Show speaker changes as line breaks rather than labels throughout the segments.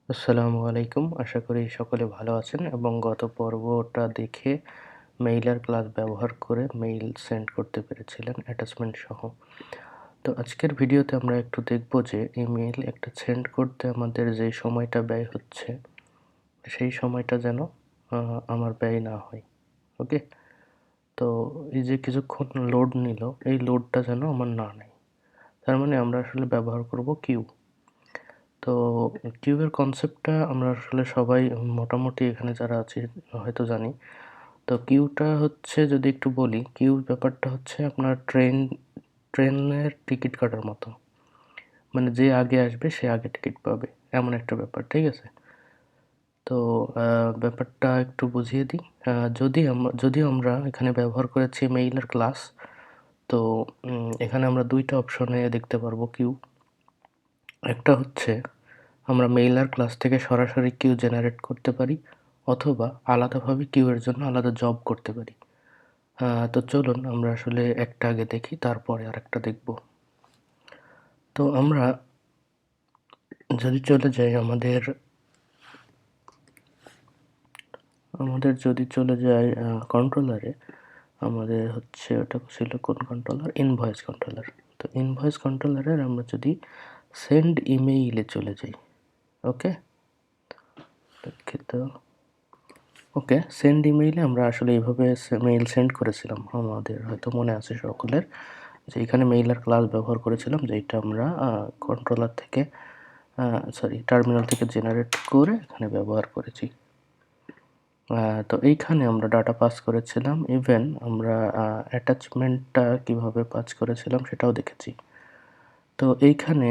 আসসালামু আলাইকুম। আশা করি সকলে ভালো আছেন এবং গত পর্বটা দেখে মেইলার ক্লাস ব্যবহার করে মেইল সেন্ড করতে পেরেছিলেন অ্যাটাচমেন্ট সহ। তো আজকের ভিডিওতে আমরা একটু দেখব যে ইমেইল একটা সেন্ড করতে আমাদের যে সময়টা ব্যয় হচ্ছে সেই সময়টা যেন আমার ব্যয় না হয়। ওকে? তো এই যে কিছুক্ষণ লোড নিল, এই লোডটা যেন আমার না নেয়। তার মানে আমরা আসলে ব্যবহার করব কিউ। তো কিউবের কনসেপ্টটা আমরা আসলে সবাই মোটামুটি এখানে যারা আছি হয়তো জানি। তো কিউটা হচ্ছে যদি একটু বলি, কিউ ব্যাপারটা হচ্ছে আপনার ট্রেনের টিকিট কাটার মতো। মানে যে আগে আসবে সে আগে টিকিট পাবে, এমন একটা ব্যাপার, ঠিক আছে? তো ব্যাপারটা একটু বুঝিয়ে দিই। যদিও আমরা এখানে ব্যবহার করেছি মেইলের ক্লাস, তো এখানে আমরা ২ টা অপশনে দেখতে পারবো কিউ। একটা হচ্ছে আমরা মেইলার ক্লাস থেকে সরাসরি কিউ জেনারেট করতে পারি অথবা আলাদাভাবে কিউ এর জন্য আলাদা জব করতে পারি। তো চলুন আমরা আসলে একটা আগে দেখি, তারপরে আরেকটা দেখব। তো আমরা যদি চলে যাই আমাদের যদি চলে যাই কন্ট্রোলারে, আমাদের হচ্ছে ওটা ছিল কোন কন্ট্রোলার? Invoice controller. তো ইনভয়েস কন্ট্রোলারের আমরা যদি সেন্ড ইমেইলে চলে যাই, ওকে? দুঃখিত। ওকে, সেন্ড ইমেইলে আমরা আসলে এইভাবে মেইল সেন্ড করেছিলাম। আমাদের হয়তো মনে আছে সকলের যে এখানে মেইলার ক্লাস ব্যবহার করেছিলাম, যেটা আমরা কন্ট্রোলার থেকে টার্মিনাল থেকে জেনারেট করে এখানে ব্যবহার করেছি। তো এইখানে আমরা ডাটা পাস করেছিলাম, ইভেন আমরা অ্যাটাচমেন্টটা কিভাবে পাস করেছিলাম সেটাও দেখেছি। তো এইখানে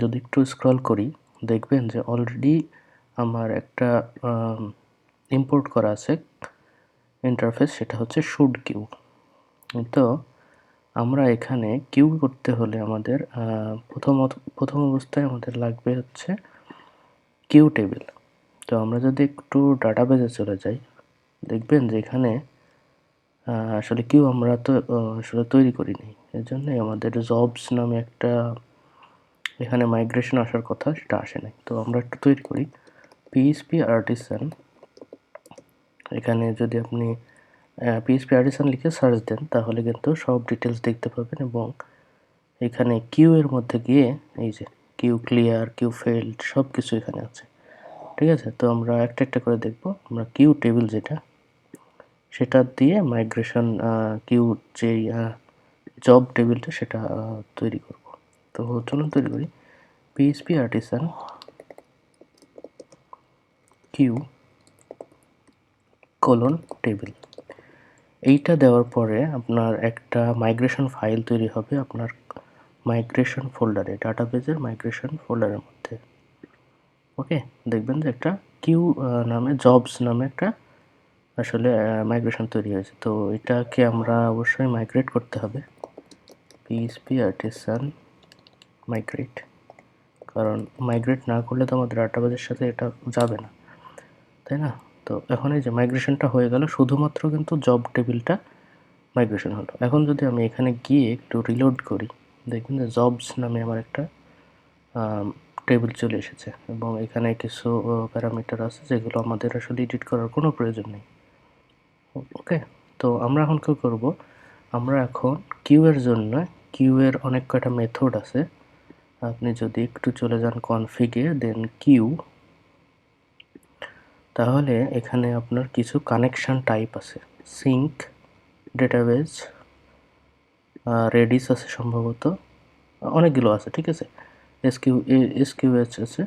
যদি একটু স্ক্রল করি, দেখবেন যে অলরেডি আমার একটা ইম্পোর্ট করা আছে ইন্টারফেস, সেটা হচ্ছে শুড কিউ। তো আমরা এখানে কিউ করতে হলে আমাদের প্রথম অবস্থায় আমাদের লাগবে হচ্ছে কিউ টেবিল। তো আমরা যদি একটু ডাটাবেজে চলে যাই, দেখবেন যে এখানে আসলে কিউ আমরা তো আসলে তৈরি করিনি। এর জন্যই আমাদের জবস নামে একটা এখানে মাইগ্রেশন আসার কথা, সেটা আসে নাই। তো আমরা একটু তৈরি করি পিএইচপি আর্টিসান। এখানে যদি আপনি পিএইচপি আর্টিসান লিখে সার্চ দেন তাহলে কিন্তু সব ডিটেলস দেখতে পাবেন এবং এখানে কিউ এর মধ্যে গিয়ে এই যে কিউ ক্লিয়ার, কিউ ফেল্ড সব কিছু এখানে আছে, ঠিক আছে? তো আমরা একটা একটা করে দেখব। আমরা কিউ টেবিল যেটা, সেটা দিয়ে মাইগ্রেশন কিউ যেই জব টেবিলটা সেটা তৈরি করব। তো চলুন তৈরি করি PHP artisan queue colon table. এইটা দেওয়ার পরে আপনার একটা মাইগ্রেশন ফাইল তৈরি হবে আপনার মাইগ্রেশন ফোল্ডারে, ডাটাবেজের মাইগ্রেশন ফোল্ডারের মধ্যে। ওকে, দেখবেন যে একটা কিউ নামে জবস নামে একটা আসলে মাইগ্রেশন তৈরি হয়েছে। তো এটাকে আমরা অবশ্যই মাইগ্রেট করতে হবে, পিএইচপি আর্টিসান মাইগ্রেট, কারণ মাইগ্রেট না করলে তো আমাদের ডাটাবেজের সাথে এটা যাবে না, তাই না? তো এখন এই যে মাইগ্রেশনটা হয়ে গেল, শুধুমাত্র কিন্তু জব টেবিলটা মাইগ্রেশন হলো। এখন যদি আমি এখানে গিয়ে একটু রিলোড করি, দেখবেন যে জবস নামে আমার একটা টেবিল চলে এসেছে এবং এখানে কিছু প্যারামিটার আছে যেগুলো আমাদের আসলে এডিট করার কোনো প্রয়োজন নেই। ওকে, তো আমরা এখন কী করব? আমরা এখন কিউ এর জন্য কিউ এর অনেক কয়টা মেথড আছে। আপনি যদি একটু চলে যান কনফিগে, দেন কিউ, তাহলে এখানে আপনার কিছু কানেকশন টাইপ আছে, সিঙ্ক, ডেটাবেজ, রেডিস আছে সম্ভবত, অনেকগুলো আছে, ঠিক আছে? এসকিউএইচ আছে।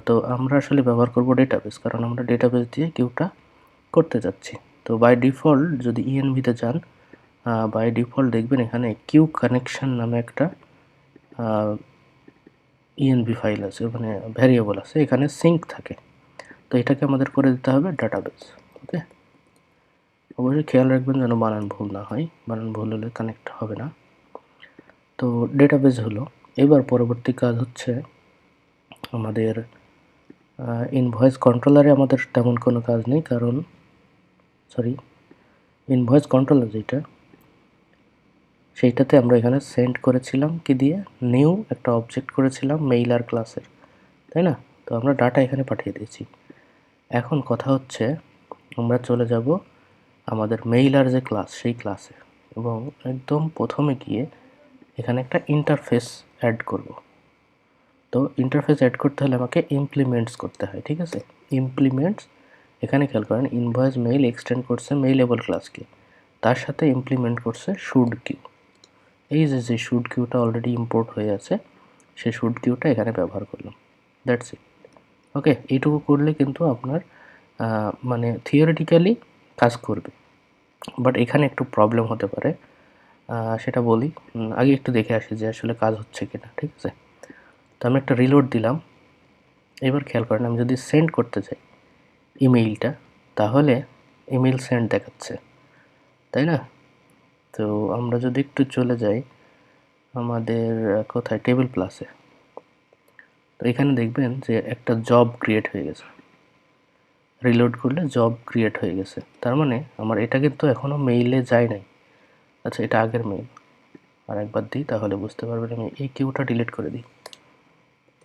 তো আমরা আসলে ব্যবহার করব ডেটাবেস, কারণ আমরা ডেটাবেস দিয়ে কিউটা করতে যাচ্ছি। তো বাই ডিফল্ট যদি ইএনভিতে যান, বাই ডিফল্ট দেখবেন এখানে কিউ কানেকশন নামে একটা ইএনভি ফাইল আছে, ওখানে ভ্যারিয়েবল আছে, এখানে সিঙ্ক থাকে। তো এটাকে আমাদের করে দিতে হবে ডাটাবেস। ওকে, অবশ্যই খেয়াল রাখবেন যেন বানান ভুল না হয়, বানান ভুল হলে কানেক্ট হবে না। তো ডেটাবেস হলো। এবার পরবর্তী কাজ হচ্ছে আমাদের ইনভয়েস কন্ট্রোলারে আমাদের তেমন কোনো কাজ নেই, কারণ ইনভয়েস কন্ট্রোলার যেটা, সেইটাতে আমরা এখানে সেন্ড করেছিলাম কি দিয়ে, নিউ একটা অবজেক্ট করেছিলাম মেইলার ক্লাসের, তাই না? তো তো আমরা ডাটা এখানে পাঠিয়ে দিয়েছি। এখন কথা হচ্ছে আমরা চলে যাব আমাদের মেইলার যে ক্লাস সেই ক্লাসে, এবং একদম প্রথমে গিয়ে এখানে একটা ইন্টারফেস অ্যাড করব। তো ইন্টারফেস অ্যাড করতে হলে আমাকে ইমপ্লিমেন্টস করতে হয়, ঠিক আছে। ইমপ্লিমেন্টস, এখানে খেয়াল করেন ইনভয়েস মেইল এক্সটেন্ড করছে মেইলেবল ক্লাসকে, তার সাথে ইমপ্লিমেন্ট করছে শুড কিউ। এই যে শুড কিউটা অলরেডি ইম্পোর্ট হয়ে আছে, সেই শুড কিউটা এখানে ব্যবহার করলাম। That's it. ওকে, এইটুকু করলে কিন্তু আপনার মানে থিওরিটিক্যালি কাজ করবে, বাট এখানে একটু প্রবলেম হতে পারে, সেটা বলি। আগে একটু দেখে আসি যে আসলে কাজ হচ্ছে কিনা, ঠিক আছে। তো আমি একটা রিলোড দিলাম। এবার খেয়াল করেন আমি যদি সেন্ড করতে চাই ইমেইলটা, তাহলে ইমেইল সেন্ড দেখাচ্ছে, তাই না? তো আমরা যদি একটু চলে যাই আমাদের কোথায়, টেবিল প্লাসে, তো এখানে দেখবেন যে একটা জব ক্রিয়েট হয়ে গেছে। রিলোড করলে জব ক্রিয়েট হয়ে গেছে, তার মানে আমার এটা কিন্তু এখনও মেইলে যায় নাই। আচ্ছা, এটা আগের মেইল, আর একবার দিই তাহলে বুঝতে পারবেন। আমি এই কিউটা ডিলিট করে দিই।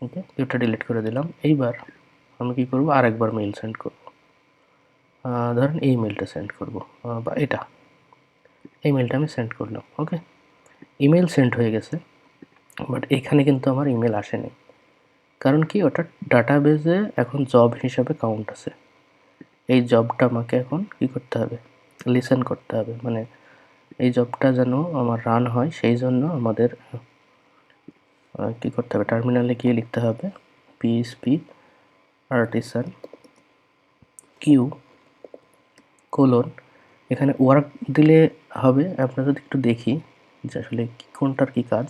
ওকে, কিউটা ডিলিট করে দিলাম। এইবার আমি কী করবো, আর একবার মেইল সেন্ড করব। ধরেন এই মেইলটা সেন্ড করব, বা এটা, এই মেইলটা আমি সেন্ড করলাম। ওকে, ইমেল সেন্ড হয়ে গেছে, বাট এখানে কিন্তু আমার ইমেল আসেনি। কারণ কি, ওটা ডাটাবেজে এখন জব হিসাবে কাউন্ট আছে। এই জবটা আমাকে এখন কী করতে হবে, লিসেন করতে হবে। মানে এই জবটা যেন আমার রান হয়, সেই জন্য আমাদের কী করতে হবে, টার্মিনালে গিয়ে লিখতে হবে পিএইচপি আর্টিসান কিউ কোলন, এখানে ওয়ার্ক দিলে হবে। আপনারা যদি একটু দেখি যে আসলে কোনটার কী কাজ,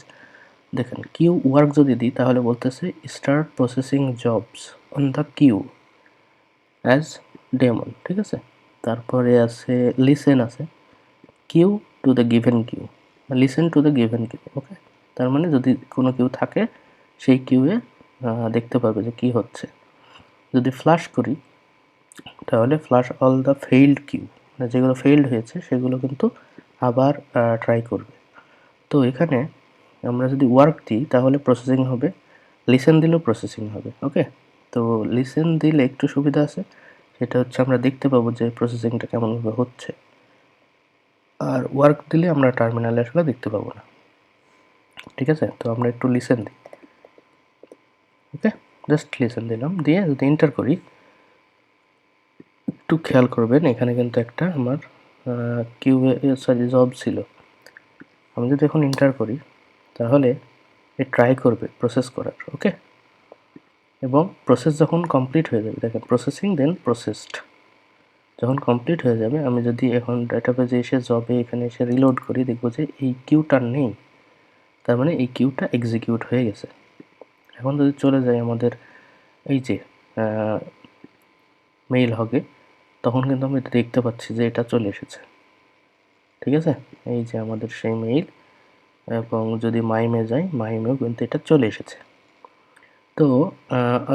দেখেন কিউ ওয়ার্ক যদি দিই তাহলে বলতেছে start processing jobs on the queue as daemon, ঠিক আছে। তারপরে আছে লিসেন, আছে queue to the given queue, listen to the given queue. Okay, তার মানে যদি কোনো কিউ থাকে সেই কিউয়ে দেখতে পারবে যে কী হচ্ছে। যদি ফ্লাশ করি তাহলে flush all the failed queue, মানে যেগুলো ফেইল্ড হয়েছে সেগুলো কিন্তু আবার ট্রাই করবে। তো এখানে আমরা যদি ওয়ার্ক দিই তাহলে প্রসেসিং হবে, লিসেন দিলেও প্রসেসিং হবে। ওকে, তো লিসেন দিলে একটু সুবিধা আছে, সেটা হচ্ছে আমরা দেখতে পাবো যে প্রসেসিংটা কেমনভাবে হচ্ছে, আর ওয়ার্ক দিলে আমরা টার্মিনালে আসলে দেখতে পাবো না, ঠিক আছে। তো আমরা একটু লিসেন দিই। ওকে, জাস্ট লিসেন দিলাম, দিয়ে যদি এন্টার করি, একটু খেয়াল করবেন এখানে কিন্তু একটা আমার জব ছিল। আমি যদি এখন এন্টার করি তাহলে এ ট্রাই করবে প্রসেস করার। ওকে, এবং প্রসেস যখন কমপ্লিট হয়ে যাবে, দেখেন প্রসেসিং দেন প্রসেসড, যখন কমপ্লিট হয়ে যাবে, আমি যদি এখন ডাটাবেজে এসে জবে এখানে এসে রিলোড করি, দেখবো যে এই কিউটা নেই, তার মানে এই কিউটা এক্সিকিউট হয়ে গেছে। এখন যদি চলে যাই আমাদের এই যে মেইল হবে, তখন কিন্তু আমি দেখতে পাচ্ছি যে এটা চলে এসেছে, ঠিক আছে। এই যে আমাদের সেই মেইল, এবং যদি মাইমে যাই মাইমেও কিন্তু এটা চলে এসেছে। তো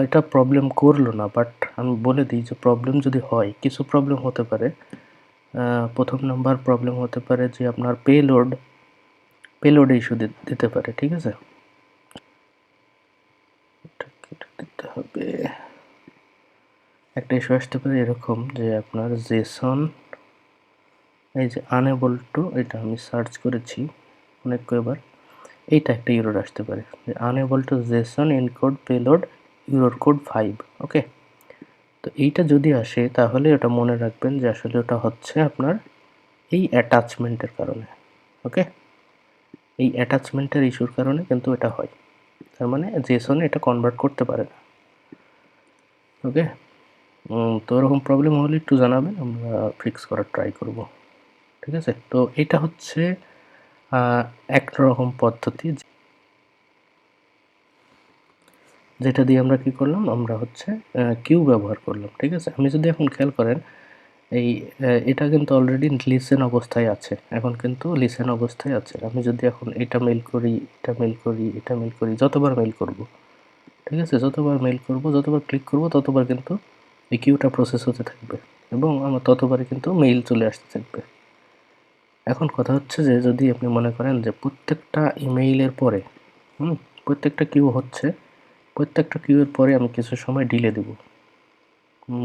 এটা প্রবলেম করলো না, বাট আমি বলে দিই যে প্রবলেম যদি হয়, কিছু প্রবলেম হতে পারে। প্রথম নাম্বার প্রবলেম হতে পারে যে আপনার পেলোড ইস্যু দিতে পারে, ঠিক আছে। দিতে হবে, একটা ইস্যু আসতে পারে এরকম যে আপনার জেসন, এই যে আনএবল টু, এটা আমি সার্চ করেছি অনেক কয়েকবার, এইটা একটা ইউরোর আসতে পারে যে unable to JSON encode payload error code 5। Okay, তো এইটা যদি আসে তাহলে ওটা মনে রাখবেন যে আসলে ওটা হচ্ছে আপনার এই অ্যাটাচমেন্টের কারণে। ওকে, এই অ্যাটাচমেন্টের ইস্যুর কারণে কিন্তু এটা হয়, তার মানে জেসনে এটা কনভার্ট করতে পারে না। ওকে, তো এরকম প্রবলেম হলে একটু জানাবেন, আমরা ফিক্স করার ট্রাই করব, ঠিক আছে। তো এটা হচ্ছে একরকম পদ্ধতি যেটা দিয়ে আমরা কি করলাম, আমরা হচ্ছে কিউ ব্যবহার করলাম, ঠিক আছে। আমি যদি এখন খেয়াল করেন এই এটা কিন্তু অলরেডি লিসেন অবস্থায় আছে, এখন কিন্তু লিসেন অবস্থায় আছে। আমি যদি এখন এটা মেইল করি, এটা মেইল করি, এটা মেইল করি, যতবার মেইল করব, ঠিক আছে, যতবার মেইল করব, যতবার ক্লিক করব, ততবার কিন্তু এই কিউটা প্রসেস হতে থাকবে, এবং আমার ততবারই কিন্তু মেইল চলে আসতে থাকবে। এখন কথা হচ্ছে যে যদি আপনি মনে করেন যে প্রত্যেকটা ইমেইলের পরে প্রত্যেকটা কিউ হচ্ছে, প্রত্যেকটা কিউয়ের পরে আমি কিছু সময় ডিলে দেব।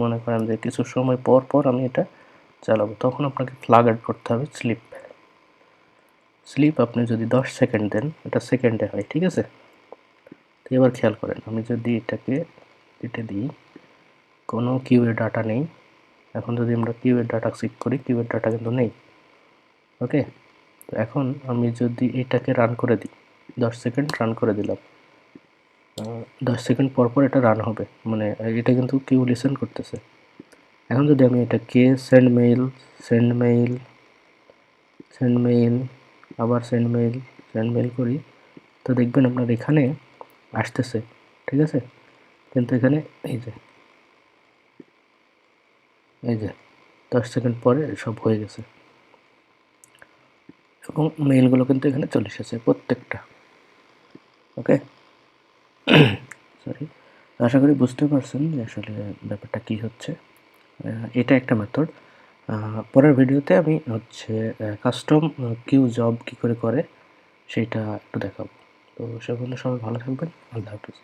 মনে করেন যে কিছু সময় পর পর আমি এটা চালাবো, তখন আপনাকে ফ্ল্যাগ অ্যাড করতে হবে স্লিপ আপনি যদি 10 সেকেন্ড দেন, এটা সেকেন্ডে হয়, ঠিক আছে? তো এবার খেয়াল করেন, আমি যদি এটাকে কেটে দিই, কোনো কিউয়ের ডাটা নেই। এখন যদি আমরা কিউয়ের ডাটা চেক করি, কিউয়ের ডাটা কিন্তু নেই। ওকে, তো এখন আমি যদি এটাকে রান করে দিই, 10 সেকেন্ড রান করে দিলাম, 10 সেকেন্ড পর পর এটা রান হবে, মানে এটা কিন্তু কিউ লিসেন করতেছে। এখন যদি আমি এটাকে সেন্ড মেইল আবার সেন্ড মেইল করি, তো দেখবেন আপনার এখানে আসতেছে, ঠিক আছে? কিন্তু এখানে এই যে 10 সেকেন্ড পরে সব হয়ে গেছে এবং মেইলগুলো কিন্তু এখানে চলে এসেছে প্রত্যেকটা। ওকে, সরি। আশা করি বুঝতে পারছেন যে আসলে ব্যাপারটা কী হচ্ছে। এটা একটা মেথড। পরের ভিডিওতে আমি হচ্ছে কাস্টম কিউ জব কী করে সেইটা একটু দেখাবো। তো সে পর্যন্ত সবাই ভালো থাকবেন। আল্লাহ হাফিজ।